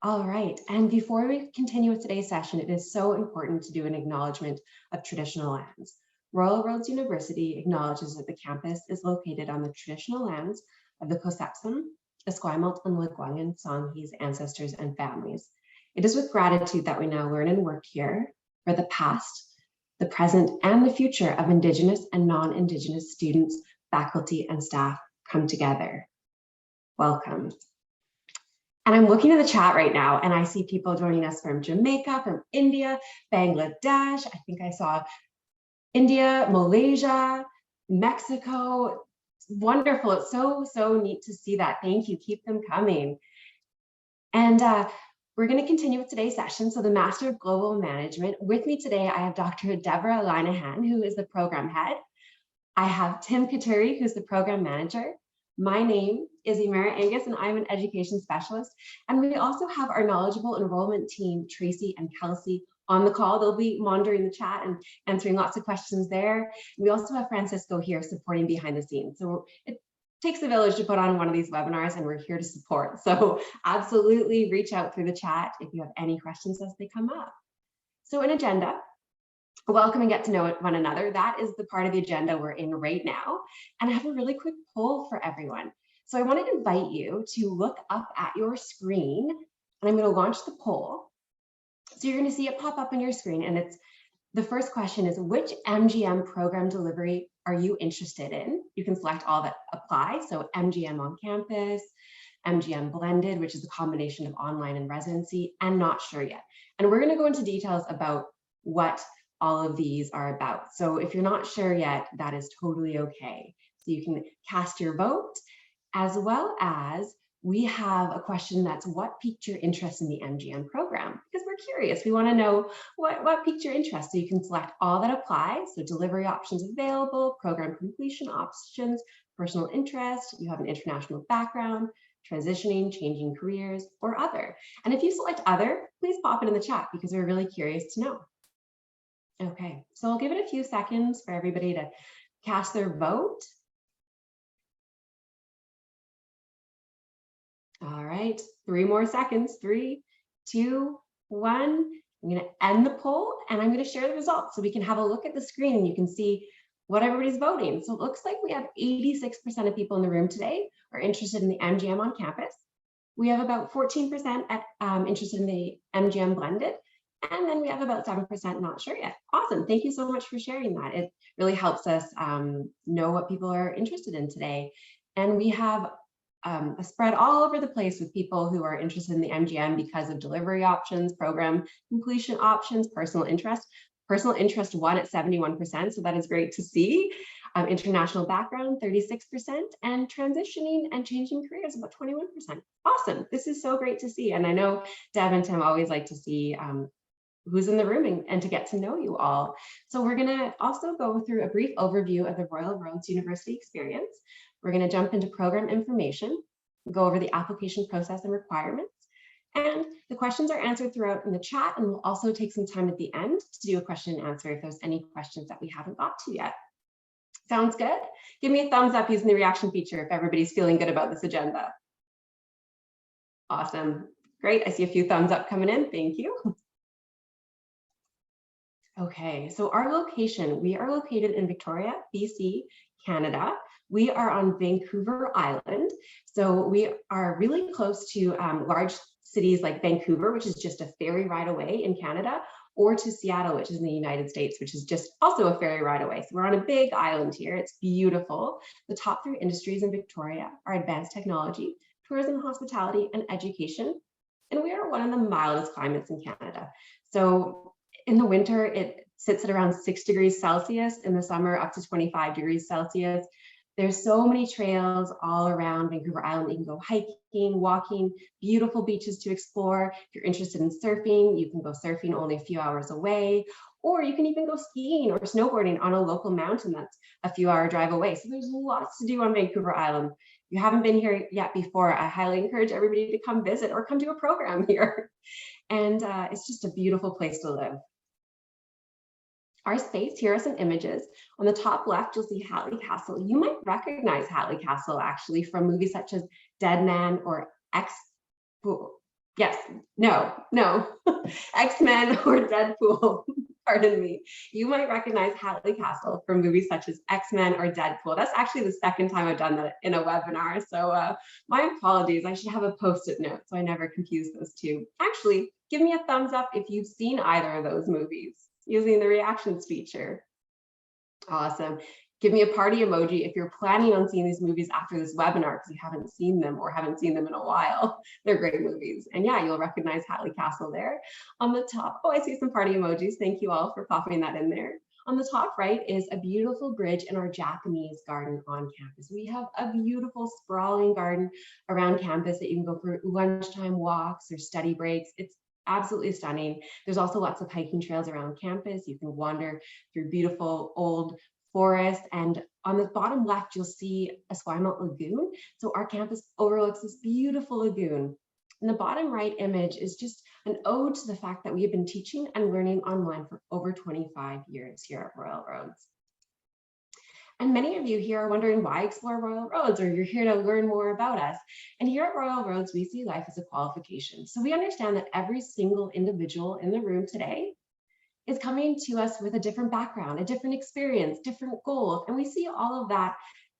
All right, and before we continue with today's session, it is so important to do an acknowledgement of traditional lands. Royal Roads University acknowledges that the campus is located on the traditional lands of the Kosepsum, Esquimalt, and Lekwungen Songhees ancestors and families. It is with gratitude that we now learn and work here for the past, the present, and the future of Indigenous and non-Indigenous students, faculty, and staff come together. Welcome. And I'm looking at the chat right now and I see people joining us from Jamaica, from India, Bangladesh. I think I saw India, Malaysia, Mexico. It's wonderful. It's so neat to see that. Thank you. Keep them coming. And we're going to continue with today's session. So the Master of Global Management. With me today, I have Dr. Deb Linehan, who is the program head. I have Tim Kituri, who's the program manager. My name is Emara Angus, and I'm an education specialist. And we also have our knowledgeable enrollment team, Tracy and Kelsey, on the call. They'll be monitoring the chat and answering lots of questions there. We also have Francisco here supporting behind the scenes. So it takes a village to put on one of these webinars, and we're here to support. So absolutely reach out through the chat if you have any questions as they come up. So an agenda. Welcome and get to know one another. That is the part of the agenda we're in right now. And I have a really quick poll for everyone. So I want to invite you to look up at your screen, and I'm going to launch the poll. So you're going to see it pop up on your screen, and it's the first question is, which MGM program delivery are you interested in? You can select all that apply. So MGM on campus, MGM blended, which is a combination of online and residency, and not sure yet. And we're going to go into details about what all of these are about. So if you're not sure yet, that is totally okay. So you can cast your vote, as well as we have a question that's what piqued your interest in the MGM program? Because we're curious, we want to know what piqued your interest. So you can select all that apply. So delivery options available, program completion options, personal interest, you have an international background, transitioning, changing careers, or other. And if you select other, please pop it in the chat because we're really curious to know. Okay, so I'll give it a few seconds for everybody to cast their vote. All right, 3 more seconds. 3, 2, 1. I'm going to end the poll and I'm going to share the results so we can have a look at the screen and you can see what everybody's voting. So it looks like we have 86% of people in the room today are interested in the MGM on campus. We have about 14% interested in the MGM blended. And then we have about 7% not sure yet. Awesome. Thank you so much for sharing that. It really helps us know what people are interested in today. And we have a spread all over the place with people who are interested in the MGM because of delivery options, program completion options, personal interest. Personal interest won at 71%, so that is great to see. International background, 36%, and transitioning and changing careers, about 21%. Awesome. This is so great to see. And I know Deb and Tim always like to see who's in the room and to get to know you all. So we're going to also go through a brief overview of the Royal Roads University Experience. We're going to jump into program information, go over the application process and requirements, and the questions are answered throughout in the chat, and we'll also take some time at the end to do a question and answer if there's any questions that we haven't got to yet. Sounds good? Give me a thumbs up using the reaction feature if everybody's feeling good about this agenda. Awesome. Great. I see a few thumbs up coming in. Thank you. Okay, so our location, we are located in Victoria, BC, Canada. We are on Vancouver Island. So we are really close to large cities like Vancouver, which is just a ferry ride away in Canada, or to Seattle, which is in the United States, which is just also a ferry ride away. So we're on a big island here. It's beautiful. The top 3 industries in Victoria are advanced technology, tourism, hospitality, and education. And we are one of the mildest climates in Canada. So in the winter, it sits at around 6 degrees Celsius. In the summer, up to 25 degrees Celsius. There's so many trails all around Vancouver Island. You can go hiking, walking, beautiful beaches to explore. If you're interested in surfing, you can go surfing only a few hours away, or you can even go skiing or snowboarding on a local mountain that's a few hour drive away. So there's lots to do on Vancouver Island. If you haven't been here yet before, I highly encourage everybody to come visit or come do a program here. And it's just a beautiful place to live. Our space, here are some images. On the top left, you'll see Hatley Castle. You might recognize Hatley Castle actually from movies such as Dead Man or Yes, no. X-Men or Deadpool, pardon me. You might recognize Hadley Castle from movies such as X-Men or Deadpool. That's actually the second time I've done that in a webinar. So my apologies. I should have a post-it note so I never confuse those two. Actually, give me a thumbs up if you've seen either of those movies using the reactions feature. Awesome. Give me a party emoji if you're planning on seeing these movies after this webinar because you haven't seen them or haven't seen them in a while. They're great movies. And yeah, you'll recognize Hadley Castle there. On the top, oh, I see some party emojis. Thank you all for popping that in there. On the top right is a beautiful bridge in our Japanese garden on campus. We have a beautiful sprawling garden around campus that you can go for lunchtime walks or study breaks. It's absolutely stunning. There's also lots of hiking trails around campus. You can wander through beautiful old forest, and on the bottom left you'll see a Esquimalt lagoon. So our campus overlooks this beautiful lagoon. And the bottom right image is just an ode to the fact that we have been teaching and learning online for over 25 years here at Royal Roads. And many of you here are wondering why explore Royal Roads, or you're here to learn more about us. And here at Royal Roads, we see life as a qualification. So we understand that every single individual in the room today is coming to us with a different background, a different experience, different goals. And we see all of that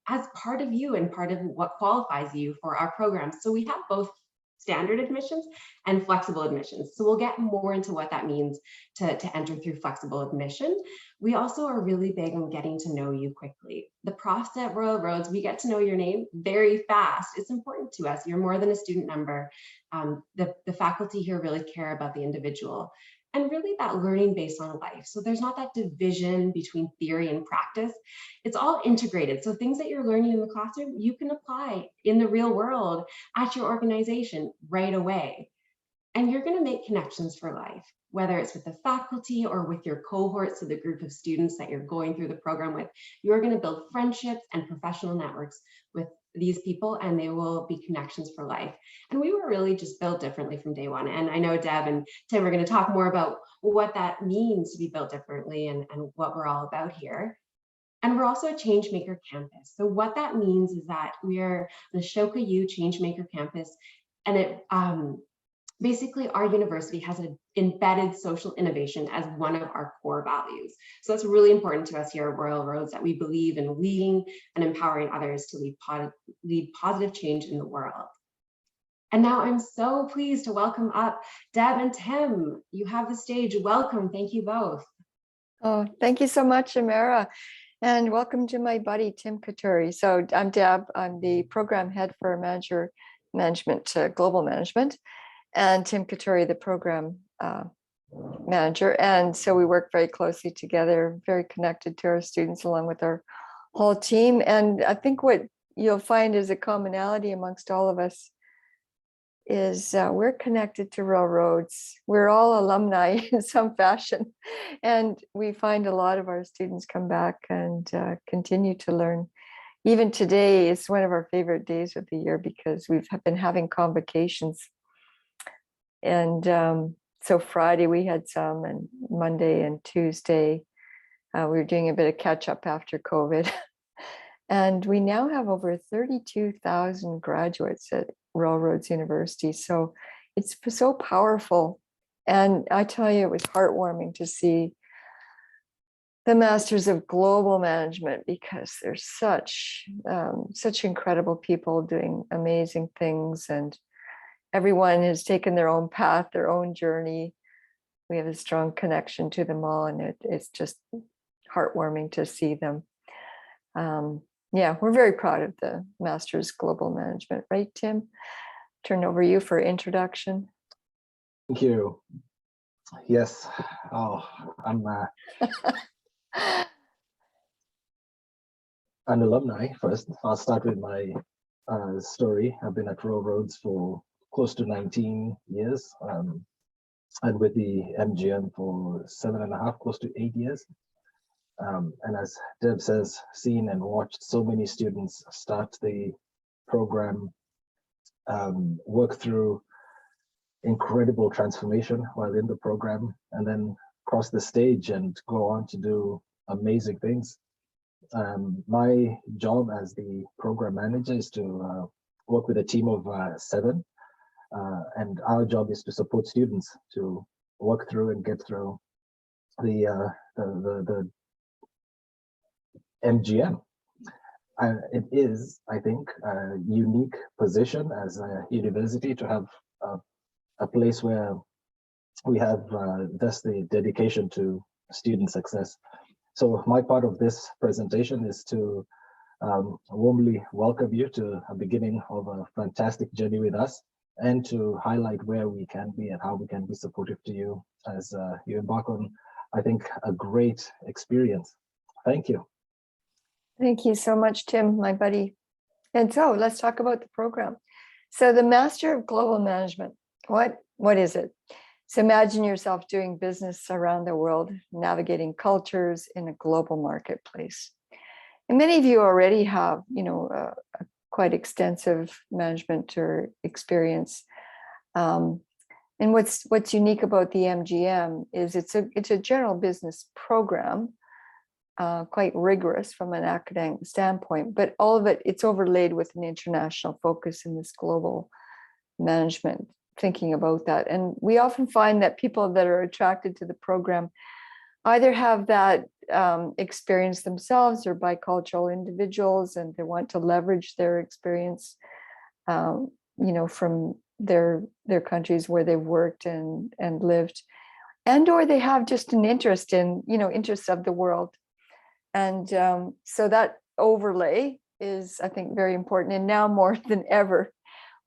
as part of you and part of what qualifies you for our programs. So we have both standard admissions and flexible admissions. So we'll get more into what that means to enter through flexible admission. We also are really big on getting to know you quickly. The profs at Royal Roads, we get to know your name very fast. It's important to us. You're more than a student number. The faculty here really care about the individual. And really that learning based on life. So there's not that division between theory and practice. It's all integrated. So things that you're learning in the classroom, you can apply in the real world at your organization right away. And you're going to make connections for life, whether it's with the faculty or with your cohorts, so the group of students that you're going through the program with. You're going to build friendships and professional networks with these people, and they will be connections for life. And we were really just built differently from day one. And I know Deb and Tim are going to talk more about what that means to be built differently and what we're all about here. And we're also a Changemaker campus. So what that means is that we are the Ashoka U Changemaker campus, and it basically our university has an embedded social innovation as one of our core values. So that's really important to us here at Royal Roads, that we believe in leading and empowering others to lead positive change in the world. And now I'm so pleased to welcome up Deb and Tim. You have the stage. Welcome. Thank you both. Oh, thank you so much, Emara. And welcome to my buddy, Tim Kituri. So I'm Deb. I'm the program head for management, global management, and Tim Kituri, the program manager. And so we work very closely together, very connected to our students along with our whole team. And I think what you'll find is a commonality amongst all of us is we're connected to Royal Roads. We're all alumni in some fashion. And we find a lot of our students come back and continue to learn. Even today is one of our favorite days of the year because we've been having convocations. And so Friday we had some, and Monday and Tuesday we were doing a bit of catch up after COVID. And we now have over 32,000 graduates at Royal Roads University. So it's so powerful. And I tell you, it was heartwarming to see the Masters of Global Management, because there's such incredible people doing amazing things, and everyone has taken their own path, their own journey. We have a strong connection to them all, and it's just heartwarming to see them. Yeah, we're very proud of the Masters Global Management, right, Tim? Turn over you for introduction. Thank you. Yes. Oh, I'm an alumni first. I'll start with my story. I've been at Royal Roads for close to 19 years, and with the MGM for 7.5, close to 8 years. And as Deb says, seen and watched so many students start the program, work through incredible transformation while in the program, and then cross the stage and go on to do amazing things. My job as the program manager is to work with a team of 7 And our job is to support students to work through and get through the MGM. It is, I think, a unique position as a university to have a place where we have thus the dedication to student success. So my part of this presentation is to warmly welcome you to a beginning of a fantastic journey with us, and to highlight where we can be and how we can be supportive to you as you embark on, I think, a great experience. Thank you. Thank you so much, Tim, my buddy. And so let's talk about the program. So the Master of Global Management, what is it? So imagine yourself doing business around the world, navigating cultures in a global marketplace. And many of you already have, a quite extensive management or experience. And what's unique about the MGM is it's a general business program, quite rigorous from an academic standpoint, but all of it's overlaid with an international focus in this global management, thinking about that. And we often find that people that are attracted to the program either have that experience themselves or bicultural individuals, and they want to leverage their experience, from their countries where they've worked and lived, and or they have just an interest in, interests of the world. And so that overlay is, I think, very important. And now more than ever,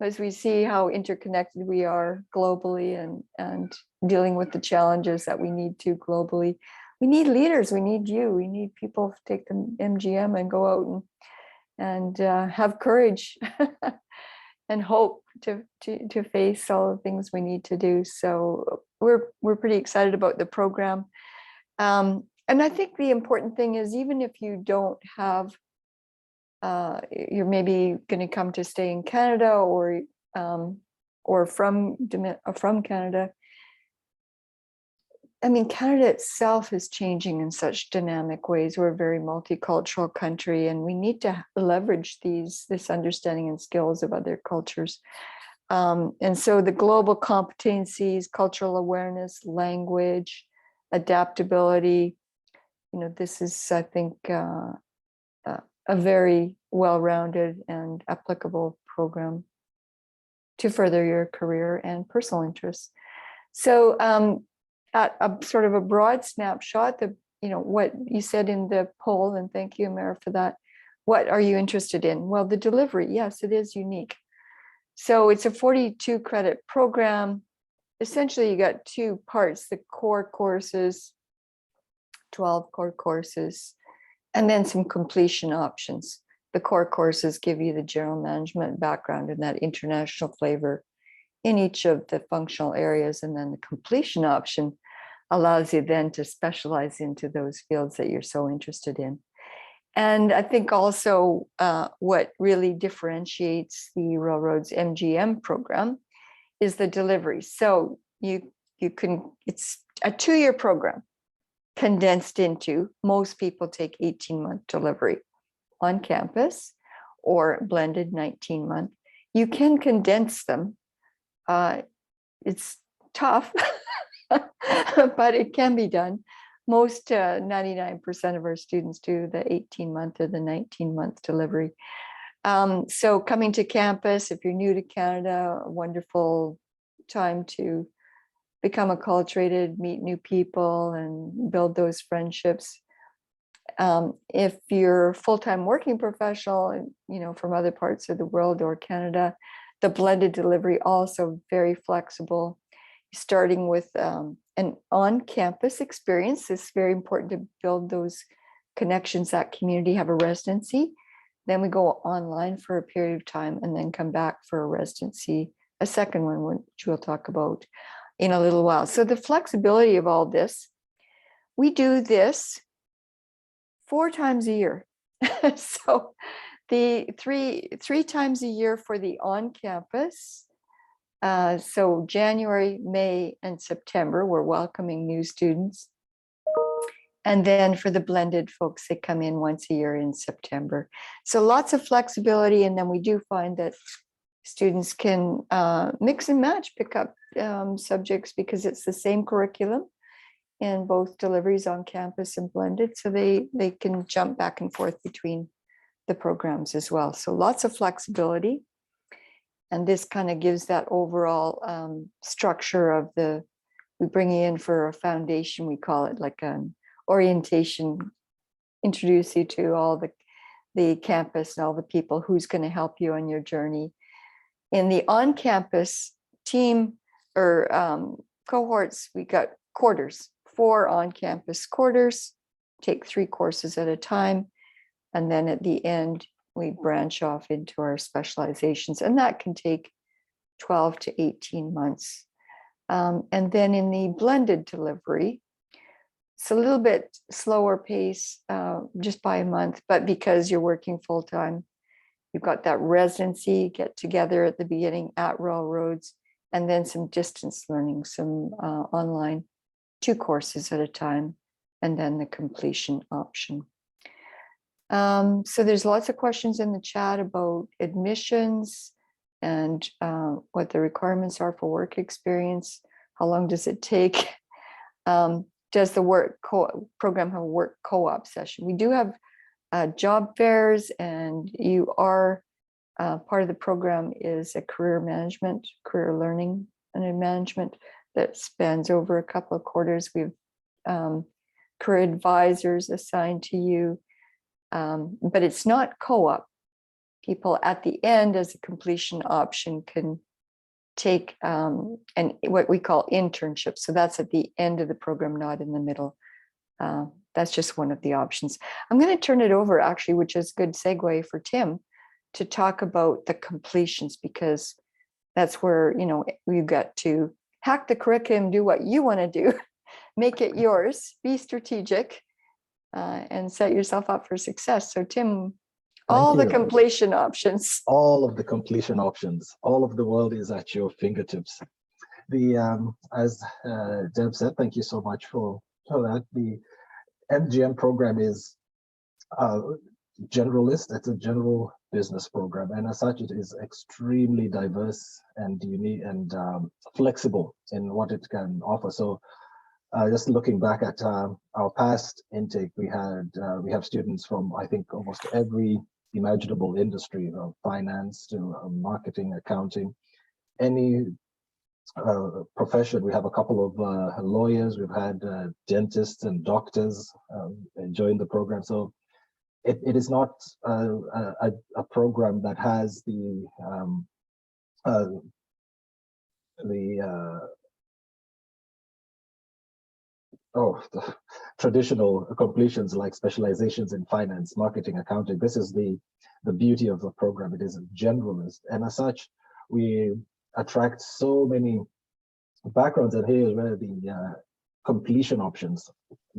as we see how interconnected we are globally and dealing with the challenges that we need to globally, we need leaders, we need you, we need people to take the MGM and go out and have courage and hope to face all the things we need to do. So we're pretty excited about the program. And I think the important thing is, even if you don't have, you're maybe going to come to stay in Canada or from Canada. I mean, Canada itself is changing in such dynamic ways. We're a very multicultural country, and we need to leverage this understanding and skills of other cultures. And so the global competencies, cultural awareness, language, adaptability, this is, I think, a very well-rounded and applicable program to further your career and personal interests. So at a sort of a broad snapshot, what you said in the poll, and thank you, Emara, for that. What are you interested in? Well, the delivery, yes, it is unique. So it's a 42 credit program. Essentially, you got two parts: the core courses, 12 core courses, and then some completion options. The core courses give you the general management background and that international flavor in each of the functional areas. And then the completion option allows you then to specialize into those fields that you're so interested in. And I think also what really differentiates the Railroads MGM program is the delivery. So it's a 2-year program condensed into, most people take 18-month delivery on campus or blended 19-month. You can condense them. It's tough, but it can be done. Most 99% of our students do the 18-month or the 19-month delivery. So coming to campus, if you're new to Canada, a wonderful time to become acculturated, meet new people, and build those friendships. If you're a full-time working professional, from other parts of the world or Canada, the blended delivery also very flexible, starting with an on-campus experience. It's very important to build those connections, that community, have a residency. Then we go online for a period of time and then come back for a residency, a second one, which we'll talk about in a little while. So the flexibility of all this, we do this 4 times a year. So the three times a year for the on-campus. So January, May, and September, we're welcoming new students. And then for the blended folks, they come in once a year in September. So lots of flexibility. And then we do find that Students can mix and match, pick up subjects because it's the same curriculum in both deliveries on campus and blended. So they can jump back and forth between the programs as well. So lots of flexibility. And this kind of gives that overall structure of we bring you in for a foundation, we call it like an orientation, introduce you to all the campus and all the people who's going to help you on your journey. In the on-campus team or cohorts, we got quarters, 4 on-campus quarters, take 3 courses at a time. And then at the end, we branch off into our specializations, and that can take 12 to 18 months. And then in the blended delivery, it's a little bit slower pace, just by a month, but because you're working full-time, you've got that residency get together at the beginning at Royal Roads, and then some distance learning, some online, 2 courses at a time, and then the completion option. So there's lots of questions in the chat about admissions and what the requirements are for work experience. How long does it take? Does the program have a work co-op session? We do have job fairs, and you are part of the program is a career learning and management that spans over a couple of quarters. We've career advisors assigned to you. But it's not co-op. People at the end as a completion option can take what we call internships. So that's at the end of the program, not in the middle. That's just one of the options. I'm going to turn it over actually, which is a good segue for Tim to talk about the completions, because that's where, you got to hack the curriculum, do what you want to do, make it yours, be strategic, and set yourself up for success. So Tim, all the completion options. All of the completion options, all of the world is at your fingertips. As Deb said, thank you so much for that. The MGM program is generalist. It's a general business program, and as such, it is extremely diverse and unique and flexible in what it can offer. So just looking back at our past intake, we have students from, I think, almost every imaginable industry, finance to marketing, accounting, any profession. We have a couple of lawyers. We've had dentists and doctors join the program. So it is not a program that has the traditional completions like specializations in finance, marketing, accounting. This is the beauty of the program. It is generalist, and as such, we attract so many backgrounds, and here is where the completion options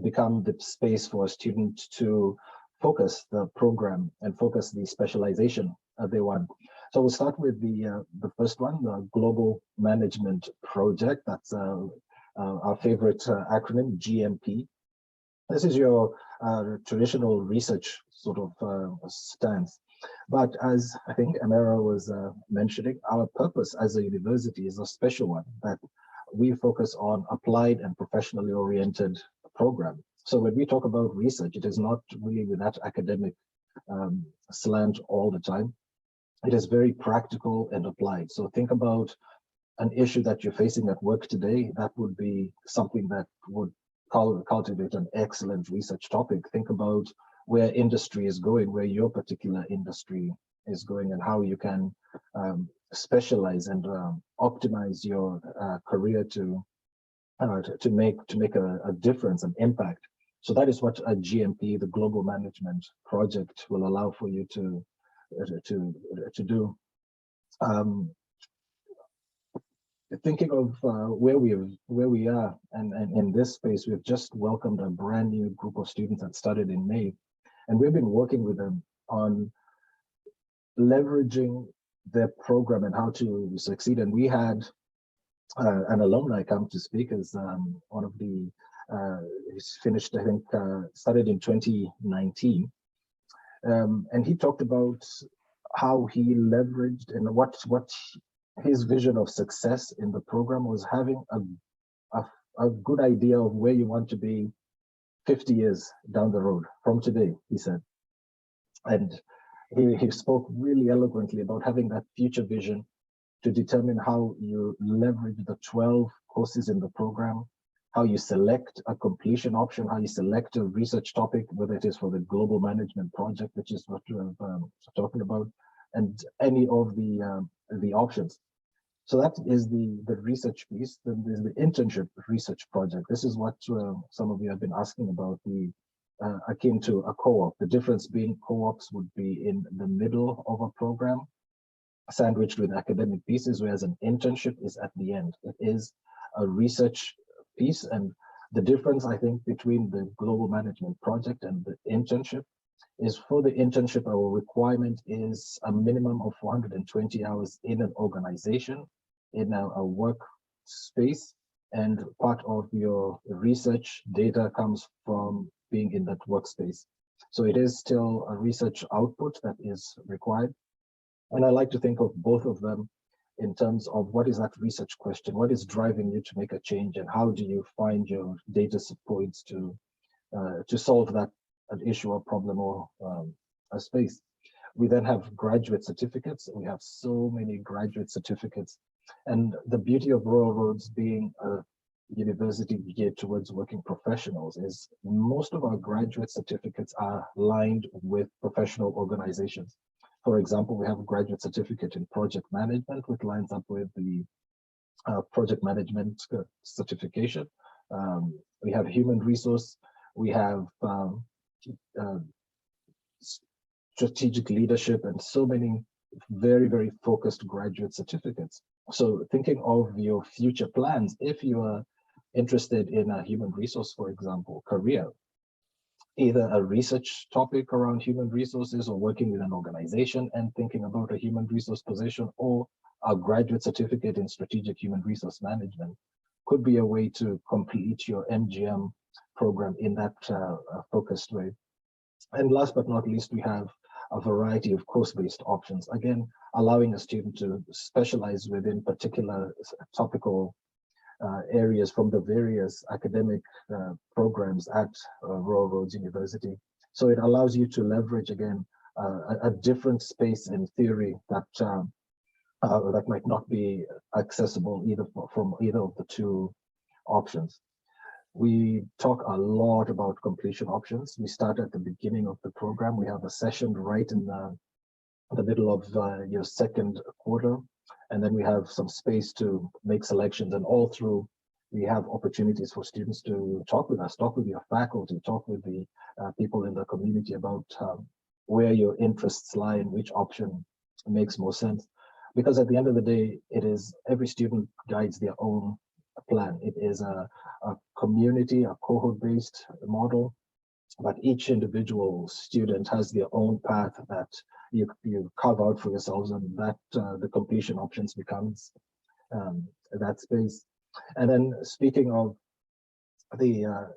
become the space for a student to focus the program and focus the specialization they want. So we'll start with the first one, the Global Management Project. That's our favorite acronym, GMP. This is your traditional research sort of stance. But as I think Emara was mentioning, our purpose as a university is a special one, that we focus on applied and professionally oriented program. So when we talk about research, it is not really with that academic slant all the time. It is very practical and applied. So think about an issue that you're facing at work today. That would be something that would cultivate an excellent research topic. Think about where industry is going, where your particular industry is going, and how you can specialize and optimize your career to make a difference, an impact. So that is what a GMP, the Global Management Project, will allow for you to do. Thinking of where we are, and in this space, we've just welcomed a brand new group of students that started in May, and we've been working with them on leveraging their program and how to succeed. And we had an alumni come to speak as one of the he's finished, I think, started in 2019, and he talked about how he leveraged and what his vision of success in the program was, having a good idea of where you want to be 50 years down the road from today, he said. And he spoke really eloquently about having that future vision to determine how you leverage the 12 courses in the program, how you select a completion option, how you select a research topic, whether it is for the global management project, which is what we're talking about, and any of the options. So that is the research piece. Then there's the internship research project. This is what some of you have been asking about, the akin to a co-op. The difference being co-ops would be in the middle of a program, sandwiched with academic pieces, whereas an internship is at the end. It is a research piece, and the difference, I think, between the global management project and the internship is, for the internship, our requirement is a minimum of 420 hours in an organization, in a work space, and part of your research data comes from being in that workspace. So it is still a research output that is required. And I like to think of both of them in terms of what is that research question, what is driving you to make a change, and how do you find your data points to solve that an issue or problem or a space. We then have graduate certificates. We have so many graduate certificates. And the beauty of Royal Roads being a university geared towards working professionals is most of our graduate certificates are aligned with professional organizations. For example, we have a graduate certificate in project management, which lines up with the project management certification. We have human resource. We have strategic leadership, and so many very, very focused graduate certificates. So thinking of your future plans, if you are interested in a human resource, for example, career, either a research topic around human resources or working with an organization and thinking about a human resource position, or a graduate certificate in strategic human resource management, could be a way to complete your MGM program in that focused way. And last but not least, we have a variety of course-based options, again, allowing a student to specialize within particular topical areas from the various academic programs at Royal Roads University. So it allows you to leverage, again, a different space in theory that that might not be accessible either from either of the two options. We talk a lot about completion options. We start at the beginning of the program. We have a session right in the middle of your second quarter. And then we have some space to make selections, and all through we have opportunities for students to talk with us, talk with your faculty, talk with the people in the community about where your interests lie and which option makes more sense. Because at the end of the day, it is every student guides their own plan. It is a community, a cohort-based model, but each individual student has their own path that you carve out for yourselves, and that the completion options becomes that space. And then speaking of the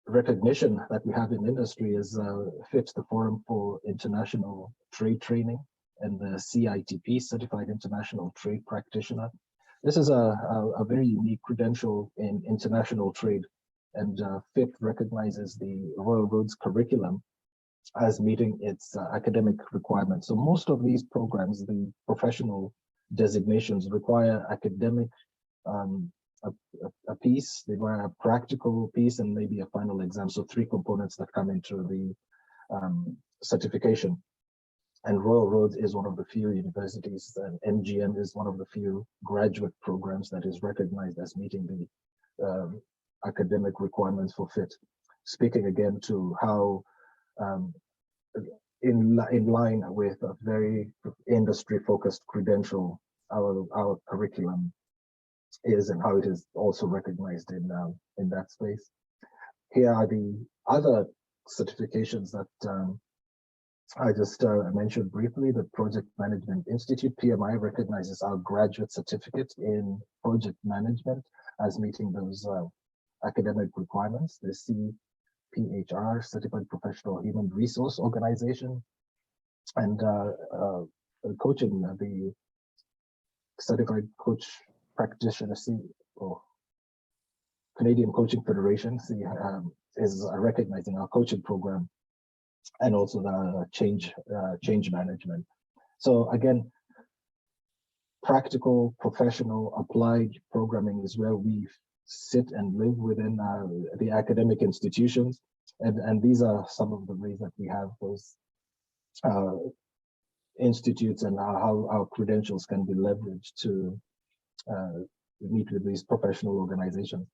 recognition that we have in industry is FIT, the Forum for International Trade Training, and the CITP, Certified International Trade Practitioner. This is a very unique credential in international trade, and FIT recognizes the Royal Roads curriculum as meeting its academic requirements. So most of these programs, the professional designations, require academic, a piece, they require a practical piece, and maybe a final exam. So 3 components that come into the certification. And Royal Roads is one of the few universities, and MGM is one of the few graduate programs that is recognized as meeting the academic requirements for FIT. Speaking again to how in line with a very industry-focused credential, our curriculum is, and how it is also recognized in that space. Here are the other certifications that I just mentioned briefly. The Project Management Institute, PMI, recognizes our graduate certificate in project management as meeting those academic requirements. The CPHR, Certified Professional Human Resource Organization, and coaching, the Certified Coach Practitioner, or Canadian Coaching Federation, is recognizing our coaching program and also the change management. So again, practical, professional, applied programming is where we sit and live within the academic institutions. And these are some of the ways that we have those institutes and how our credentials can be leveraged to meet with these professional organizations.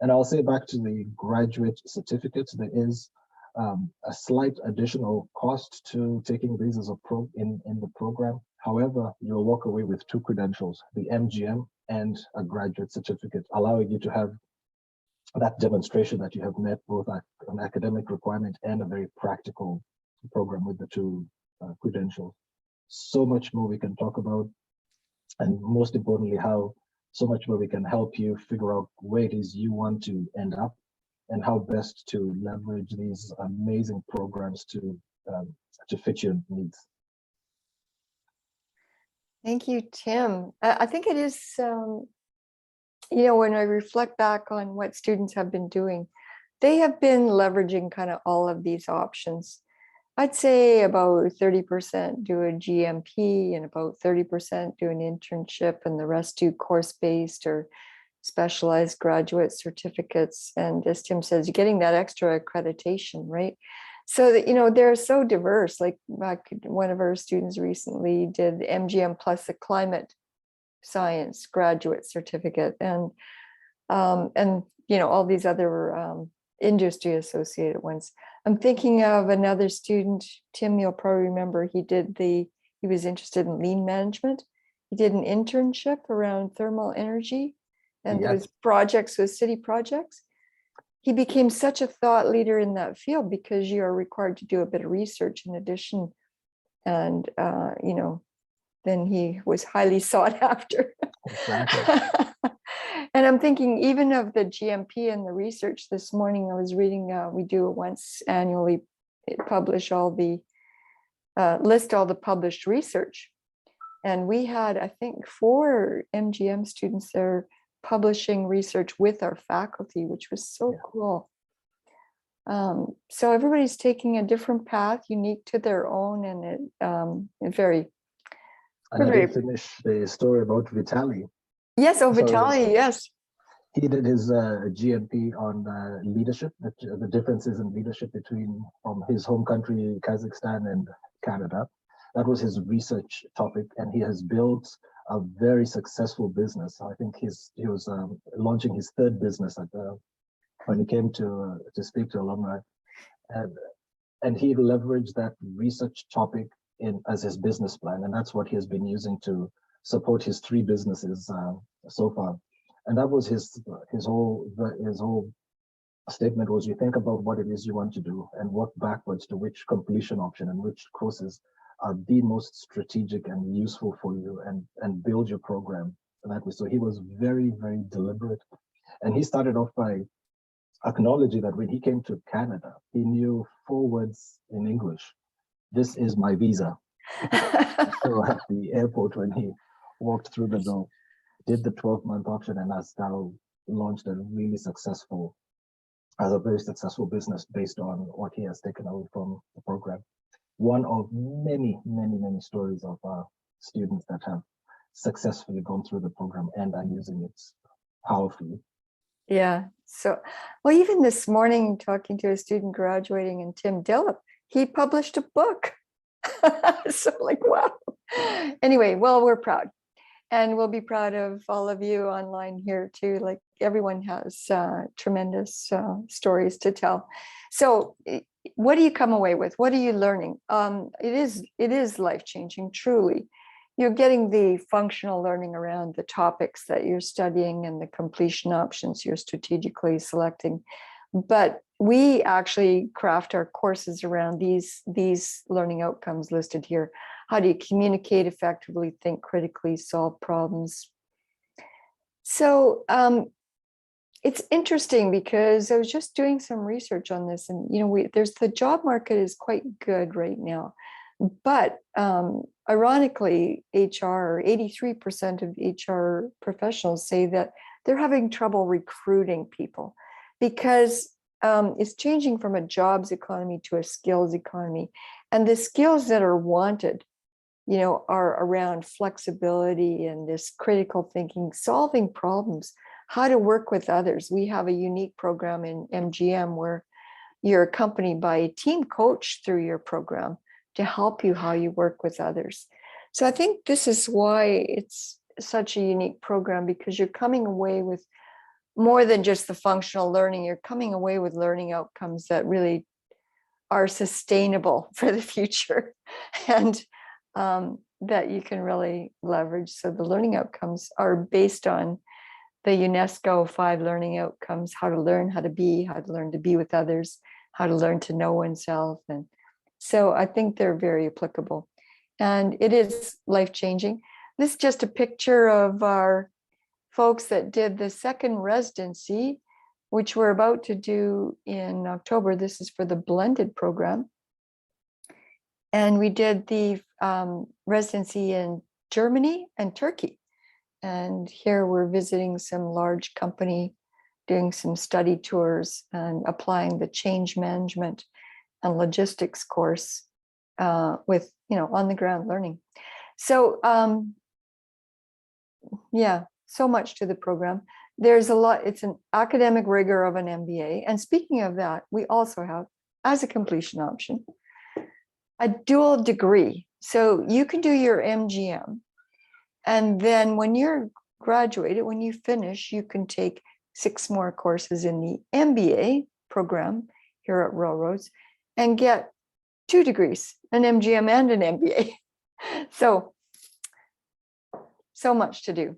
And I'll say back to the graduate certificates, there is a slight additional cost to taking these as in the program. However, you'll walk away with 2 credentials, the MGM and a graduate certificate, allowing you to have that demonstration that you have met both an academic requirement and a very practical program with the 2 credentials. So much more we can talk about, and most importantly, how so much more we can help you figure out where it is you want to end up and how best to leverage these amazing programs to fit your needs. Thank you, Tim. I think it is, when I reflect back on what students have been doing, they have been leveraging kind of all of these options. I'd say about 30% do a GMP and about 30% do an internship, and the rest do course-based or specialized graduate certificates. And as Tim says, you're getting that extra accreditation, right? So that, they're so diverse. Like one of our students recently did MGM plus a climate science graduate certificate, and all these other industry associated ones. I'm thinking of another student, Tim, you'll probably remember, he was interested in lean management. He did an internship around thermal energy and those projects with city projects. He became such a thought leader in that field because you are required to do a bit of research in addition. And, then he was highly sought after. Exactly. And I'm thinking even of the GMP and the research this morning, I was reading, we do once annually publish list all the published research. And we had, I think, 4 MGM students there publishing research with our faculty, which was so cool. So everybody's taking a different path, unique to their own, and very. And I did finish the story about Vitaly. Yes, Vitaly, yes. He did his GMP on leadership, the differences in leadership from his home country, Kazakhstan, and Canada. That was his research topic, and he has built a very successful business. I think he was launching his 3rd business when he came to speak to alumni, and he leveraged that research topic as his business plan, and that's what he has been using to support his 3 businesses so far. And that was his whole statement was, you think about what it is you want to do and work backwards to which completion option and which courses are the most strategic and useful for you, and build your program that way. So he was very, very deliberate, and he started off by acknowledging that when he came to Canada, he knew 4 words in English. This is my visa. So at the airport, when he walked through the door, did the 12-month option, and has now launched a very successful business based on what he has taken away from the program. One of many, many, many stories of students that have successfully gone through the program and are using it powerfully. Yeah. So, well, even this morning, talking to a student graduating in Tim Dillip, he published a book. So wow. Anyway, well, we're proud. And we'll be proud of all of you online here too. Like everyone has tremendous stories to tell. So what do you come away with? What are you learning? It is life-changing, truly. You're getting the functional learning around the topics that you're studying and the completion options you're strategically selecting. But we actually craft our courses around these learning outcomes listed here. How do you communicate effectively, think critically, solve problems? So it's interesting because I was just doing some research on this, and there's the job market is quite good right now. But ironically, HR, 83% of HR professionals say that they're having trouble recruiting people because it's changing from a jobs economy to a skills economy. And the skills that are wanted, are around flexibility and this critical thinking, solving problems, how to work with others. We have a unique program in MGM where you're accompanied by a team coach through your program to help you how you work with others. So I think this is why it's such a unique program, because you're coming away with more than just the functional learning. You're coming away with learning outcomes that really are sustainable for the future and that you can really leverage. So the learning outcomes are based on the UNESCO 5 learning outcomes: how to learn, how to learn to be with others, how to learn to know oneself. And so I think they're very applicable, and it is life-changing. This is just a picture of our folks that did the second residency, which we're about to do in October. This is for the blended program. And we did the residency in Germany and Turkey. And here we're visiting some large company, doing some study tours and applying the change management and logistics course with, on the ground learning. So yeah, so much to the program. There's a lot. It's an academic rigor of an MBA. And speaking of that, we also have, as a completion option, a dual degree. So you can do your MGM. And then when you're graduated, when you finish, you can take 6 more courses in the MBA program here at Railroads and get 2 degrees, an MGM and an MBA. So much to do.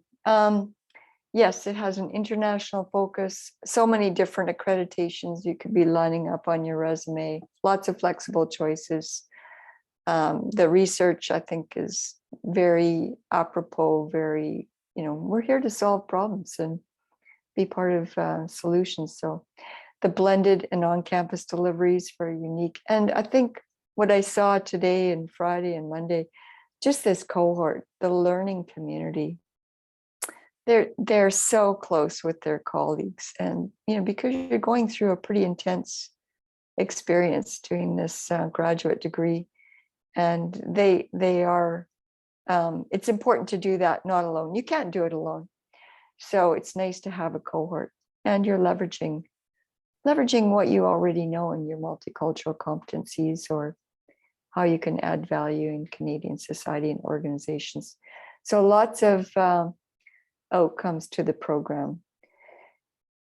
Yes, it has an international focus, so many different accreditations you could be lining up on your resume, lots of flexible choices. The research, I think, is very apropos, very, we're here to solve problems and be part of solutions. So the blended and on-campus deliveries very unique. And I think what I saw today and Friday and Monday, just this cohort, the learning community, they're so close with their colleagues. And, because you're going through a pretty intense experience doing this graduate degree, and they are, it's important to do that not alone. You can't do it alone. So it's nice to have a cohort, and you're leveraging what you already know in your multicultural competencies, or how you can add value in Canadian society and organizations. So lots of outcomes to the program.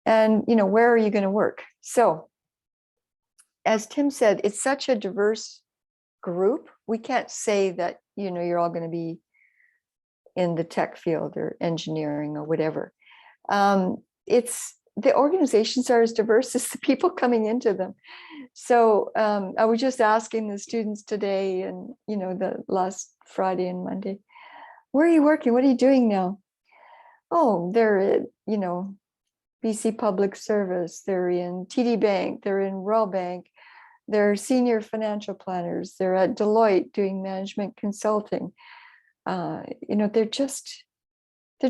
And, where are you going to work? So as Tim said, it's such a diverse group. We can't say that, you're all going to be in the tech field or engineering or whatever. It's the organizations are as diverse as the people coming into them. So I was just asking the students today and, the last Friday and Monday, where are you working? What are you doing now? Oh, they're at, BC Public Service, they're in TD Bank, they're in Royal Bank, they're senior financial planners, they're at Deloitte doing management consulting. They're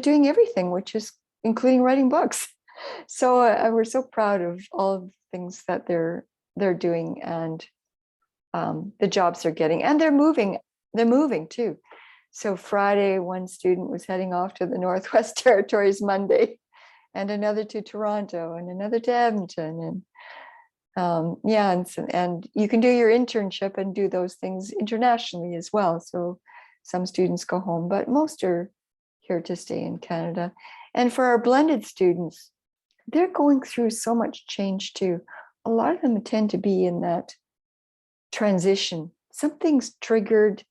doing everything, which is including writing books. So we're so proud of all of the things that they're doing, and the jobs they're getting, and they're moving too. So Friday, one student was heading off to the Northwest Territories Monday, and another to Toronto, and another to Edmonton. And and you can do your internship and do those things internationally as well. So some students go home, but most are here to stay in Canada. And for our blended students, they're going through so much change too. A lot of them tend to be in that transition. Something's triggered,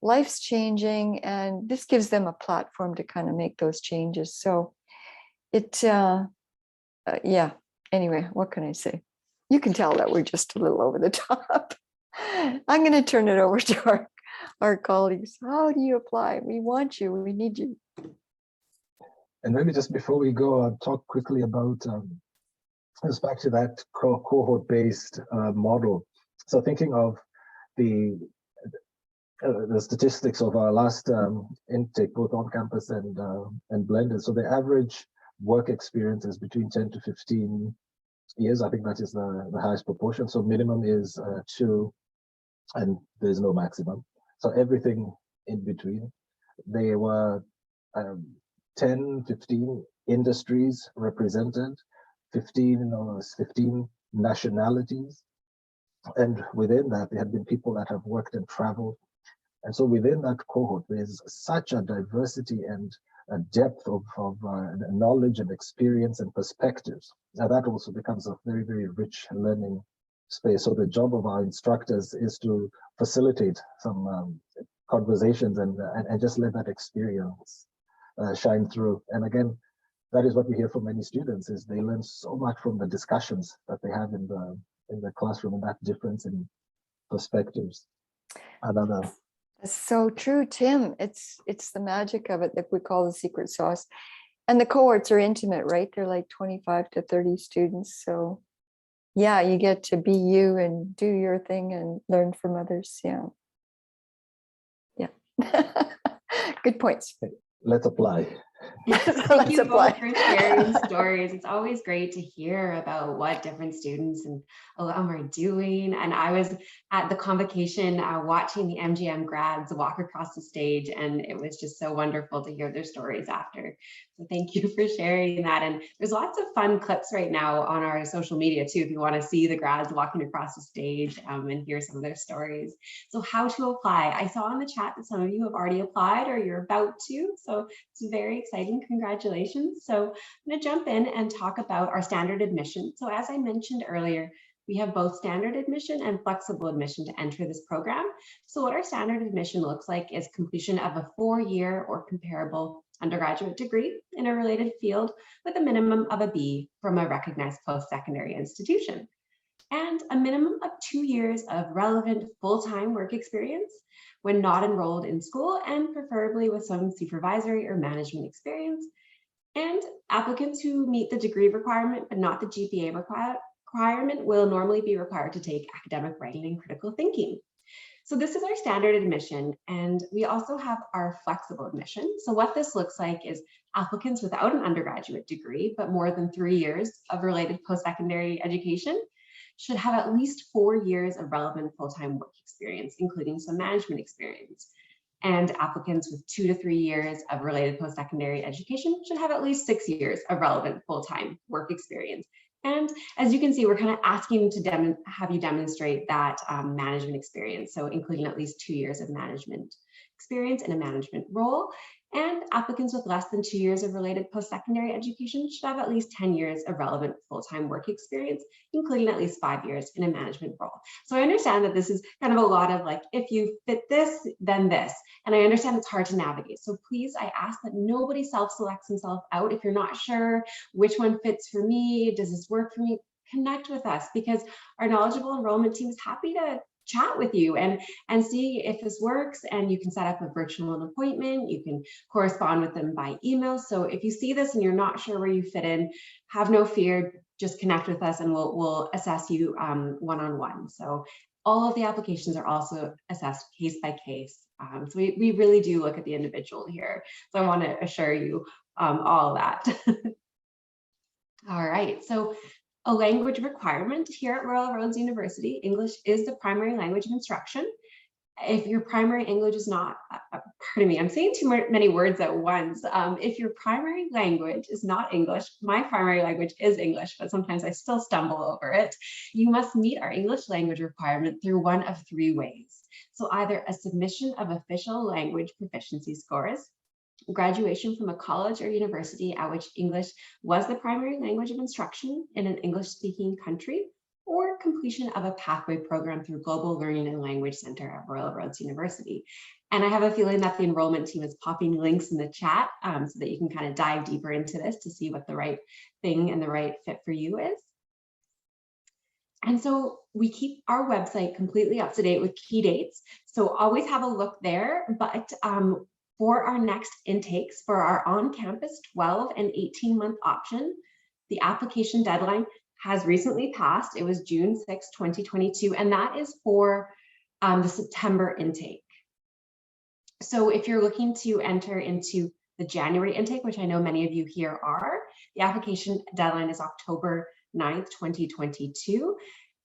life's changing, and this gives them a platform to kind of make those changes. So anyway, what can I say? You can tell that we're just a little over the top. I'm going to turn it over to our colleagues. How do you apply? We want you. We need you. And maybe just before we go, I'll talk quickly about just back to that cohort-based model. So thinking of the the statistics of our last intake, both on campus and blended. So the average work experience is between 10 to 15 years. I think that is the highest proportion. So minimum is 2, and there's no maximum. So everything in between. There were 10, 15 industries represented, 15 nationalities. And within that, there have been people that have worked and traveled. And so within that cohort, there's such a diversity and a depth of knowledge and experience and perspectives. Now that also becomes a very, very rich learning space. So the job of our instructors is to facilitate some conversations and just let that experience shine through. And again, that is what we hear from many students, is they learn so much from the discussions that they have in the classroom, and that difference in perspectives. Another. That's so true, Tim. It's the magic of it that we call the secret sauce. And the cohorts are intimate, right? They're like 25 to 30 students. So yeah, you get to be you and do your thing and learn from others. Yeah. Yeah. Good points. Let's apply. Thank you both for sharing stories. It's always great to hear about what different students and alum are doing. And I was at the convocation watching the MGM grads walk across the stage, and it was just so wonderful to hear their stories after. So thank you for sharing that. And there's lots of fun clips right now on our social media too, if you want to see the grads walking across the stage and hear some of their stories. So how to apply? I saw in the chat that some of you have already applied or you're about to. So it's very exciting. Congratulations. So I'm going to jump in and talk about our standard admission. So as I mentioned earlier, we have both standard admission and flexible admission to enter this program. So what our standard admission looks like is completion of a 4-year or comparable undergraduate degree in a related field with a minimum of a B from a recognized post-secondary institution, and a minimum of 2 years of relevant full-time work experience when not enrolled in school, and preferably with some supervisory or management experience. And applicants who meet the degree requirement but not the GPA requirement will normally be required to take academic writing and critical thinking. So this is our standard admission, and we also have our flexible admission. So what this looks like is applicants without an undergraduate degree but more than 3 years of related post-secondary education should have at least 4 years of relevant full-time work experience, including some management experience. And applicants with 2 to 3 years of related post-secondary education should have at least 6 years of relevant full-time work experience. And as you can see, we're kind of asking to have you demonstrate that management experience, so including at least 2 years of management experience in a management role. And applicants with less than 2 years of related post-secondary education should have at least 10 years of relevant full-time work experience, including at least 5 years in a management role. So I understand that this is kind of a lot of like, if you fit this, then this. And I understand it's hard to navigate. So please, I ask that nobody self-selects himself out. If you're not sure which one fits for me, does this work for me, connect with us, because our knowledgeable enrollment team is happy to chat with you and see if this works, and you can set up a virtual appointment. You can correspond with them by email. So if you see this and you're not sure where you fit in, have no fear, just connect with us and we'll assess you one-on-one. So all of the applications are also assessed case by case. So we really do look at the individual here. So I want to assure you all of that. All right, so a language requirement here at Royal Roads University, English is the primary language of instruction. If your primary English is not, pardon me, I'm saying too many words at once. If your primary language is not English, my primary language is English, but sometimes I still stumble over it. You must meet our English language requirement through one of 3 ways. So either a submission of official language proficiency scores, graduation from a college or university at which English was the primary language of instruction in an English-speaking country, or completion of a pathway program through Global Learning and Language Center at Royal Roads University. And I have a feeling that the enrollment team is popping links in the chat so that you can kind of dive deeper into this to see what the right thing and the right fit for you is. And so we keep our website completely up to date with key dates. So always have a look there, but for our next intakes for our on-campus 12 and 18-month option, the application deadline has recently passed. It was June 6, 2022, and that is for the September intake. So if you're looking to enter into the January intake, which I know many of you here are, the application deadline is October 9th, 2022.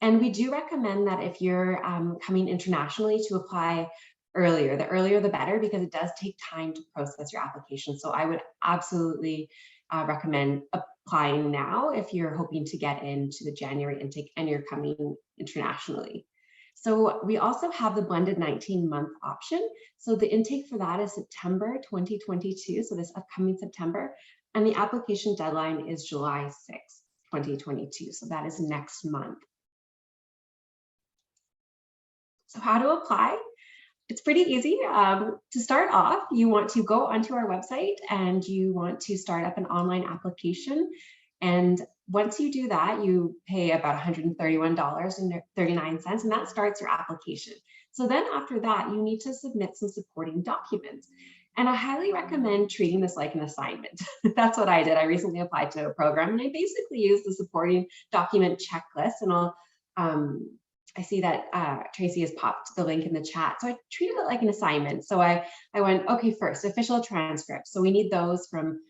And we do recommend that if you're coming internationally to apply earlier, the earlier the better, because it does take time to process your application. So I would absolutely recommend applying now if you're hoping to get into the January intake and you're coming internationally. So we also have the blended 19-month option. So the intake for that is September 2022, so this upcoming September, and the application deadline is July 6th, 2022. So that is next month. So how to apply? It's pretty easy. To start off, you want to go onto our website and you want to start up an online application. And once you do that, you pay about $131.39, and that starts your application. So then after that, you need to submit some supporting documents. And I highly recommend treating this like an assignment. That's what I did. I recently applied to a program and I basically used the supporting document checklist, and I see that Tracy has popped the link in the chat. So I treated it like an assignment. So I went, okay, first, official transcripts. So we need those from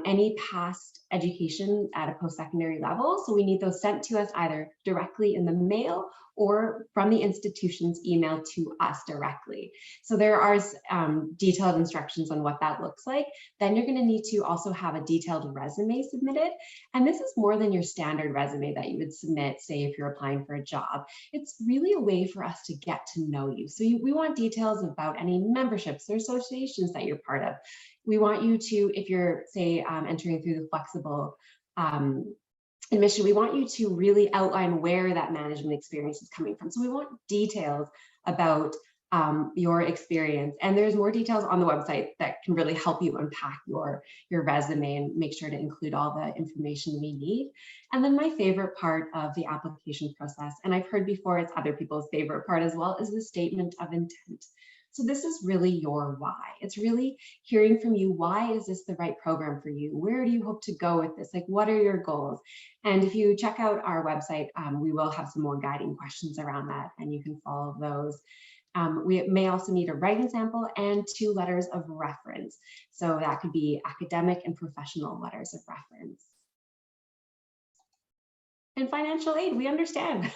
any past education at a post-secondary level. So we need those sent to us either directly in the mail or from the institution's email to us directly. So there are detailed instructions on what that looks like. Then you're going to need to also have a detailed resume submitted. And this is more than your standard resume that you would submit, say, if you're applying for a job. It's really a way for us to get to know you. So we want details about any memberships or associations that you're part of. We want you to, if you're, say, entering through the flexible admission, we want you to really outline where that management experience is coming from. So we want details about your experience, and there's more details on the website that can really help you unpack your resume and make sure to include all the information we need. And then my favorite part of the application process, and I've heard before it's other people's favorite part as well, is the statement of intent. So this is really your why. It's really hearing from you. Why is this the right program for you? Where do you hope to go with this? Like, what are your goals? And if you check out our website, we will have some more guiding questions around that, and you can follow those. We may also need a writing sample and 2 letters of reference. So that could be academic and professional letters of reference. And financial aid, we understand.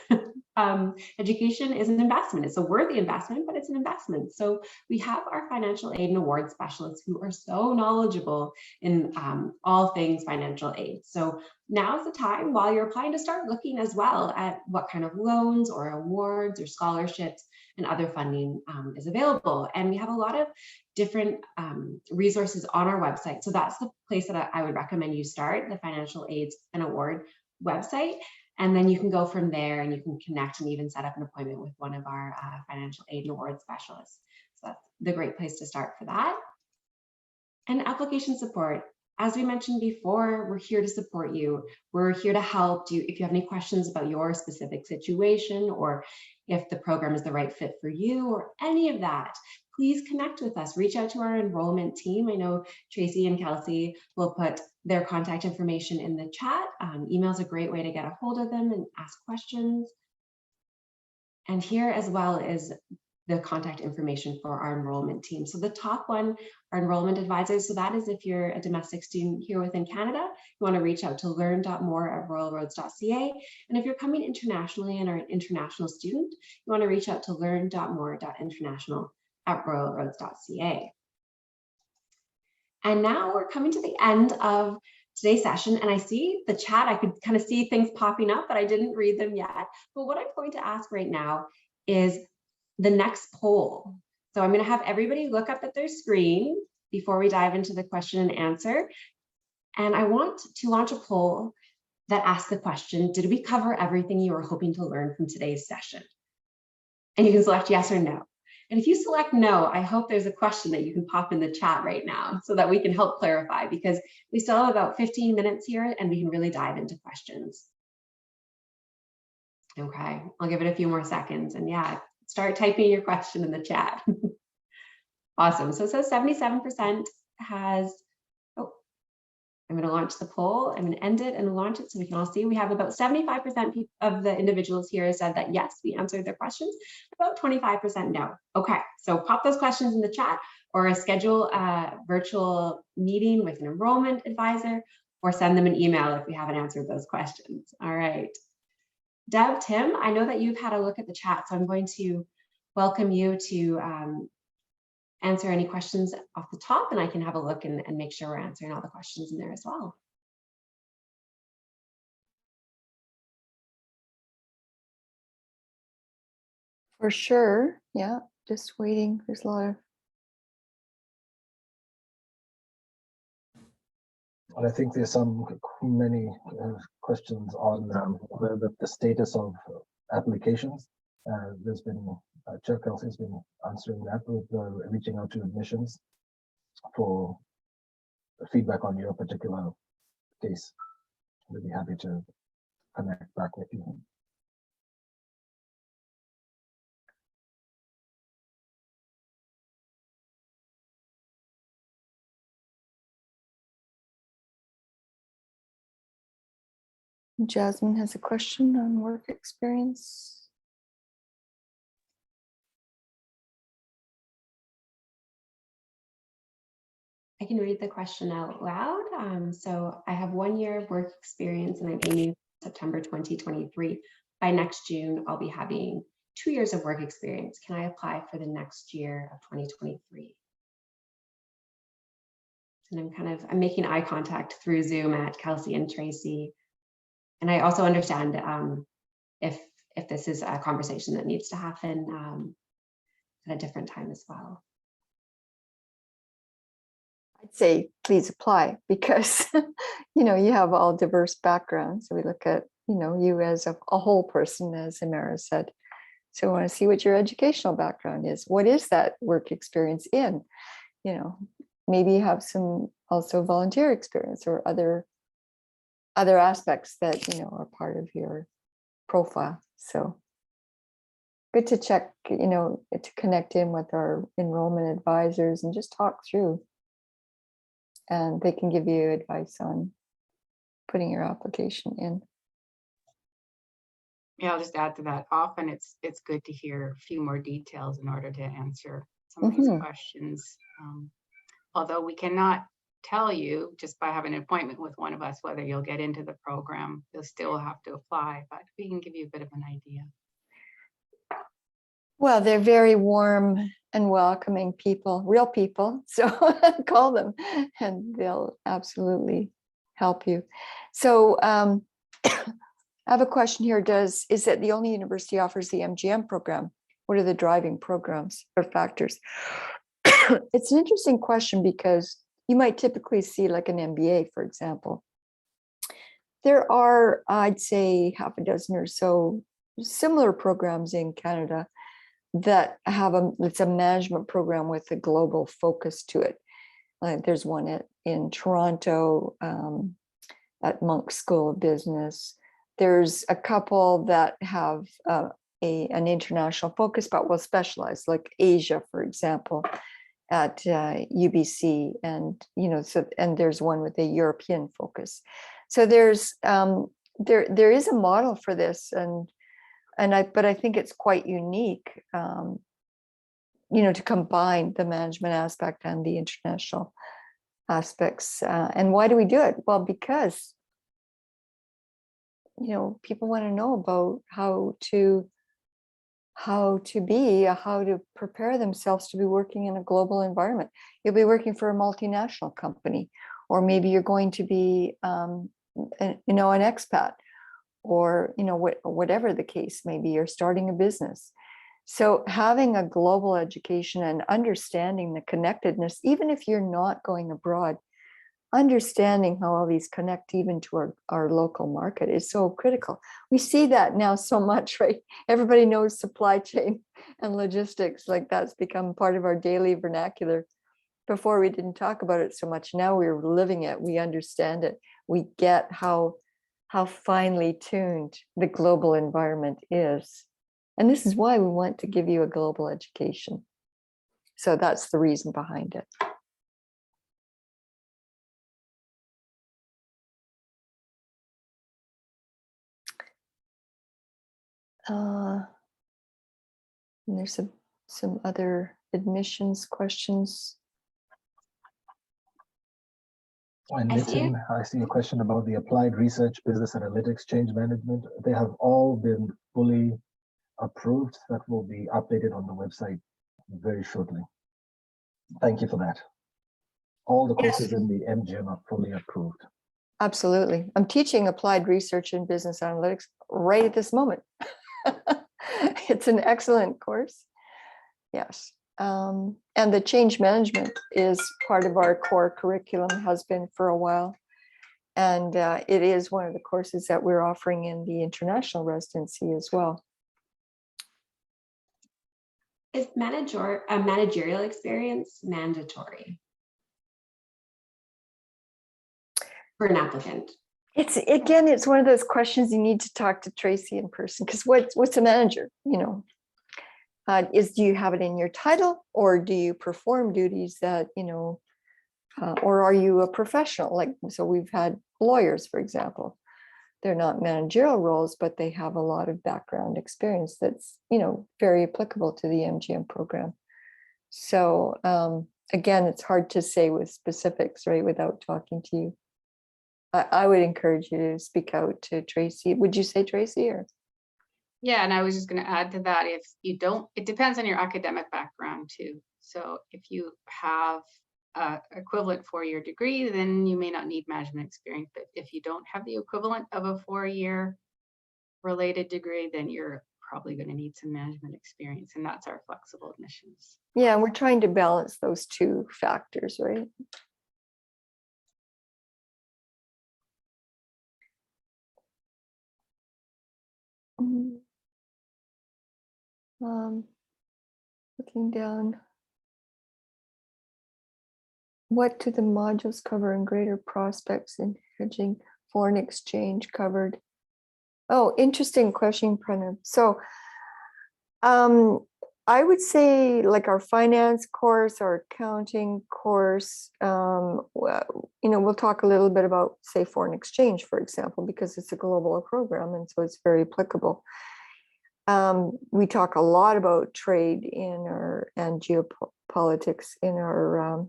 Education is an investment. It's a worthy investment, but it's an investment. So we have our financial aid and award specialists who are so knowledgeable in all things financial aid. So now's the time, while you're applying, to start looking as well at what kind of loans or awards or scholarships and other funding is available. And we have a lot of different resources on our website. So that's the place that I would recommend you start, the financial aids and award website. And then you can go from there and you can connect and even set up an appointment with one of our financial aid and award specialists. So that's the great place to start for that. And application support. As we mentioned before, we're here to support you. We're here to help you. If you have any questions about your specific situation, or if the program is the right fit for you, or any of that, please connect with us. Reach out to our enrollment team. I know Tracy and Kelsey will put their contact information in the chat. Email is a great way to get a hold of them and ask questions. And here as well is the contact information for our enrollment team. So the top one, our enrollment advisors. So that is if you're a domestic student here within Canada, you want to reach out to learn.more@royalroads.ca. And if you're coming internationally and are an international student, you want to reach out to learn.more.international@royalroads.ca. And now we're coming to the end of today's session, and I see the chat. I could kind of see things popping up, but I didn't read them yet. But what I'm going to ask right now is the next poll. So I'm going to have everybody look up at their screen before we dive into the question and answer. And I want to launch a poll that asks the question, did we cover everything you were hoping to learn from today's session? And you can select yes or no. And if you select no, I hope there's a question that you can pop in the chat right now so that we can help clarify, because we still have about 15 minutes here and we can really dive into questions. Okay, I'll give it a few more seconds, and yeah, start typing your question in the chat. Awesome. So it says 77% has, I'm going to launch the poll. I'm going to end it and launch it so we can all see. We have about 75% of the individuals here said that yes, we answered their questions. About 25% no. Okay, so pop those questions in the chat or schedule a virtual meeting with an enrollment advisor or send them an email if we haven't answered those questions. All right. Deb, Tim, I know that you've had a look at the chat, so I'm going to welcome you to answer any questions off the top, and I can have a look and make sure we're answering all the questions in there as well. For sure. Yeah, just waiting. There's a lot of. And I think there's many questions on the status of applications. There's been Chair Kelsey has been answering that with reaching out to admissions for feedback on your particular case. We'd be happy to connect back with you. Jasmine has a question on work experience. I can read the question out loud. So I have 1 year of work experience and I'm aiming September 2023. By next June, I'll be having 2 years of work experience. Can I apply for the next year of 2023? And I'm making eye contact through Zoom at Kelsey and Tracy. And I also understand if this is a conversation that needs to happen at a different time as well. I'd say please apply because you have all diverse backgrounds. So we look at you as a whole person, as Emara said. So I want to see what your educational background is. What is that work experience in? Maybe you have some also volunteer experience or other aspects that are part of your profile. So good to check, to connect in with our enrollment advisors and just talk through. And they can give you advice on putting your application in. Yeah, I'll just add to that. Often it's good to hear a few more details in order to answer some of these questions. Although we cannot tell you just by having an appointment with one of us whether you'll get into the program, you'll still have to apply, but we can give you a bit of an idea. Well, they're very warm and welcoming people, real people. So call them and they'll absolutely help you. So I have a question here. Is it the only university offers the MGM program? What are the driving programs or factors? It's an interesting question because you might typically see like an MBA, for example. There are, I'd say, half a dozen or so similar programs in Canada that have it's a management program with a global focus to it. There's one in Toronto at Monk's School of Business. There's a couple that have an international focus, but will specialize, like Asia, for example, at UBC, and and there's one with a European focus. So there's there is a model for this, but I think it's quite unique, to combine the management aspect and the international aspects. And why do we do it? Well, because people want to know about how to prepare themselves to be working in a global environment. You'll be working for a multinational company, or maybe you're going to be an expat, or whatever the case may be, you're starting a business. So having a global education and understanding the connectedness, even if you're not going abroad, understanding how all these connect even to our local market is so critical. We see that now so much, right? Everybody knows supply chain and logistics, like that's become part of our daily vernacular. Before we didn't talk about it so much. Now we're living it, we understand it. We get how finely tuned the global environment is. And this is why we want to give you a global education. So that's the reason behind it. And there's some other admissions questions. And I see it. Nitin, I see a question about the applied research, business analytics, change management. They have all been fully approved. That will be updated on the website very shortly. Thank you for that. All the courses in the MGM are fully approved. Absolutely. I'm teaching applied research and business analytics right at this moment. It's an excellent course. Yes. And the change management is part of our core curriculum, has been for a while. And it is one of the courses that we're offering in the international residency as well. Is managerial experience mandatory for an applicant? It's one of those questions you need to talk to Tracy in person, because what's a manager? You know, do you have it in your title, or do you perform duties that, you know, or are you a professional? Like, so we've had lawyers, for example. They're not managerial roles, but they have a lot of background experience that's, you know, very applicable to the MGM program. So again, it's hard to say with specifics, right, without talking to you. I would encourage you to speak out to Tracy. Would you say Tracy, or? Yeah, and I was just going to add to that, if you don't, it depends on your academic background too. So if you have equivalent 4-year degree, then you may not need management experience. But if you don't have the equivalent of a 4-year related degree, then you're probably going to need some management experience, and that's our flexible admissions. Yeah, we're trying to balance those two factors, right? Looking down. What do the modules cover in greater prospects in hedging, foreign exchange covered? Oh, interesting question, Pranav. So I would say like our finance course, our accounting course, you know, we'll talk a little bit about, say, foreign exchange, for example, because it's a global program, and so it's very applicable. We talk a lot about trade and geopolitics in our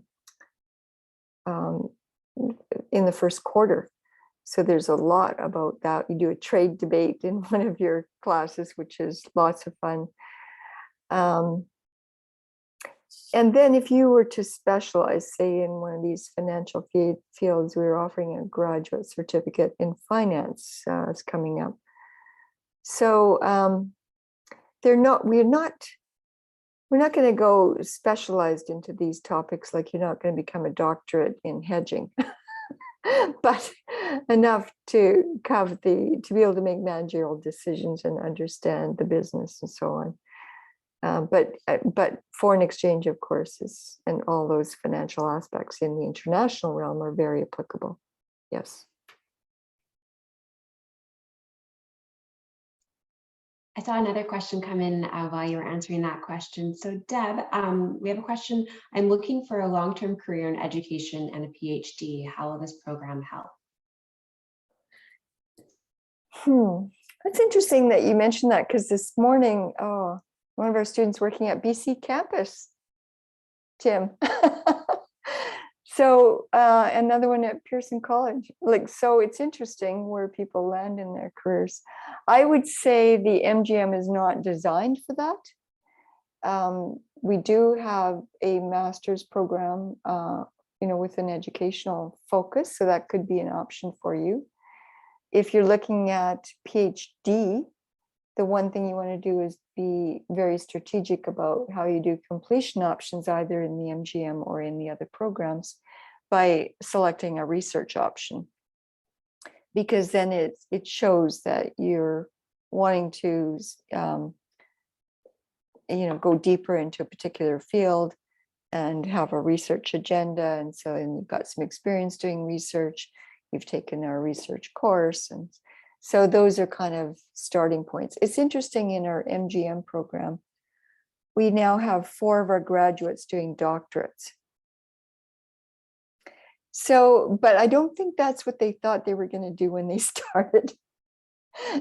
in the first quarter. So there's a lot about that. You do a trade debate in one of your classes, which is lots of fun. And then if you were to specialize, say, in one of these financial fields, we're offering a graduate certificate in finance. It's coming up. So we're not going to go specialized into these topics, like you're not going to become a doctorate in hedging, but enough to be able to make managerial decisions and understand the business and so on. But foreign exchange, of course, and all those financial aspects in the international realm are very applicable. Yes. I saw another question come in while you were answering that question. So Deb, we have a question. I'm looking for a long-term career in education and a PhD. How will this program help? That's interesting that you mentioned that, because this morning, one of our students working at BC campus, Tim. So another one at Pearson College. So it's interesting where people land in their careers. I would say the MGM is not designed for that. We do have a master's program, you know, with an educational focus, so that could be an option for you. If you're looking at PhD, the one thing you want to do is be very strategic about how you do completion options, either in the MGM or in the other programs, by selecting a research option, because then it shows that you're wanting to you know, go deeper into a particular field and have a research agenda. And so you've got some experience doing research, you've taken our research course, and so those are kind of starting points. It's interesting, in our MGM program, we now have 4 of our graduates doing doctorates. So, but I don't think that's what they thought they were going to do when they started.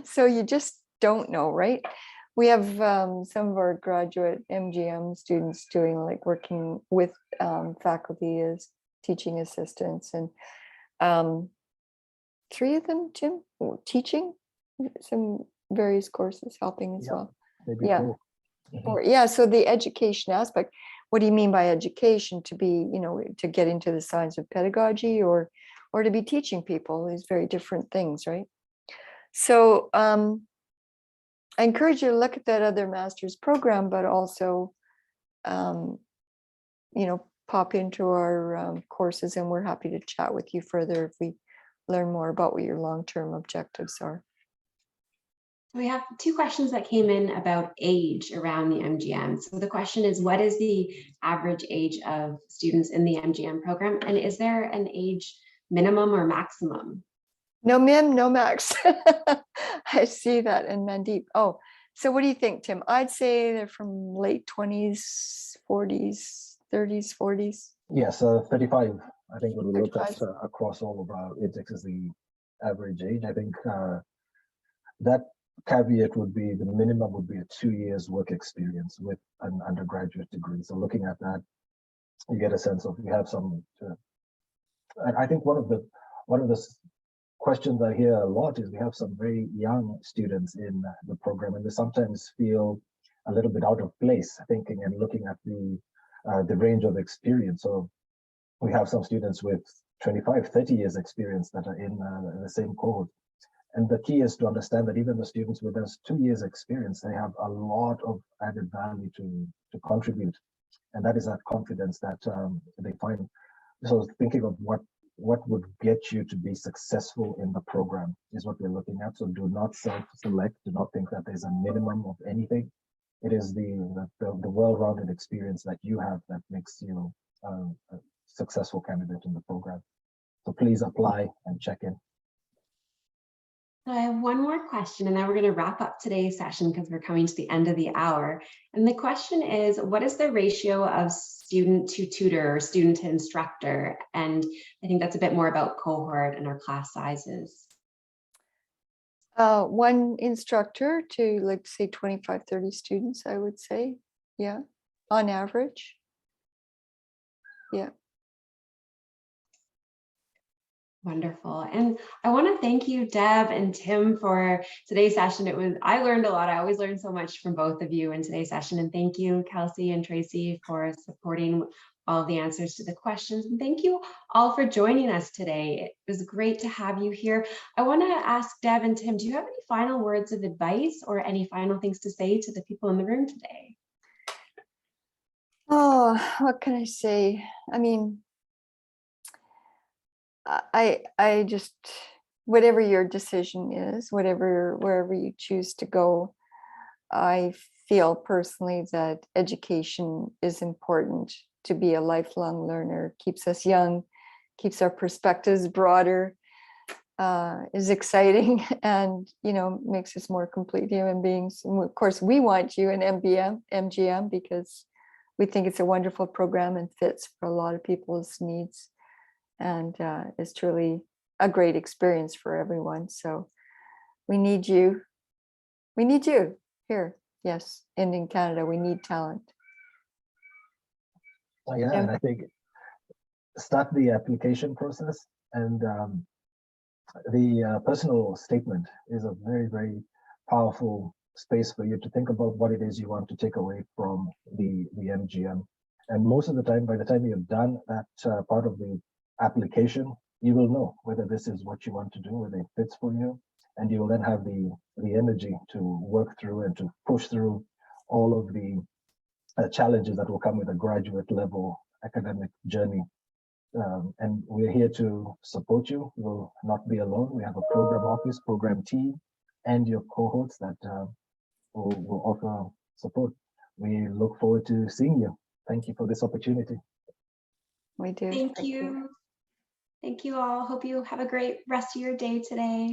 So you just don't know, right? We have some of our graduate MGM students doing like working with faculty as teaching assistants, and 3 of them, Jim, teaching some various courses, helping as well. Maybe Yeah. 4. Or yeah, so the education aspect. What do you mean by education? To be, to get into the science of pedagogy, or to be teaching people, these very different things, right? So I encourage you to look at that other master's program, but also, pop into our courses, and we're happy to chat with you further if we learn more about what your long-term objectives are. We have 2 questions that came in about age around the MGM. So the question is, what is the average age of students in the MGM program? And is there an age minimum or maximum? No min, no max. I see that in Mandeep. Oh, so what do you think, Tim? I'd say they're from late 20s, 40s, 30s, 40s. Yes, 35. I think when we look at 35. across all of our index is the average age. I think that caveat would be the minimum would be a 2 years work experience with an undergraduate degree. So looking at that, you get a sense of, you have some. And I think one of the questions I hear a lot is we have some very young students in the program, and they sometimes feel a little bit out of place, thinking and looking at the range of experience. So we have some students with 25, 30 years experience that are in the same cohort. And the key is to understand that even the students with those 2 years experience, they have a lot of added value to contribute. And that is that confidence that they find. So thinking of what would get you to be successful in the program is what we're looking at. So do not self-select, do not think that there's a minimum of anything. It is the well-rounded experience that you have that makes you a successful candidate in the program. So please apply and check in. I have one more question, and then we're going to wrap up today's session because we're coming to the end of the hour. And the question is, what is the ratio of student to tutor or student to instructor? And I think that's a bit more about cohort and our class sizes. 1 instructor to, like, say 25, 30 students, I would say. Yeah, on average. Yeah. Wonderful. And I want to thank you, Deb and Tim, for today's session. I learned a lot. I always learn so much from both of you in today's session. And thank you, Kelsey and Tracy, for supporting all of the answers to the questions. And thank you all for joining us today. It was great to have you here. I want to ask Deb and Tim, do you have any final words of advice or any final things to say to the people in the room today? Oh, what can I say? I mean, I just, whatever your decision is, wherever you choose to go, I feel personally that education is important. To be a lifelong learner keeps us young, keeps our perspectives broader, is exciting, and makes us more complete human beings. And of course, we want you in MGM because we think it's a wonderful program and fits for a lot of people's needs, and is truly a great experience for everyone. So we need you. We need you here. Yes, and in Canada, we need talent. Oh, yeah, and I think start the application process, and the personal statement is a very, very powerful space for you to think about what it is you want to take away from the MGM. And most of the time, by the time you've done that part of the application, you will know whether this is what you want to do, whether it fits for you, and you will then have the energy to work through and to push through all of the challenges that will come with a graduate level academic journey. And we're here to support you. You will not be alone. We have a program office, program team, and your cohorts that will offer support. We look forward to seeing you. Thank you for this opportunity. We do. Thank you. Thank you all. Hope you have a great rest of your day today.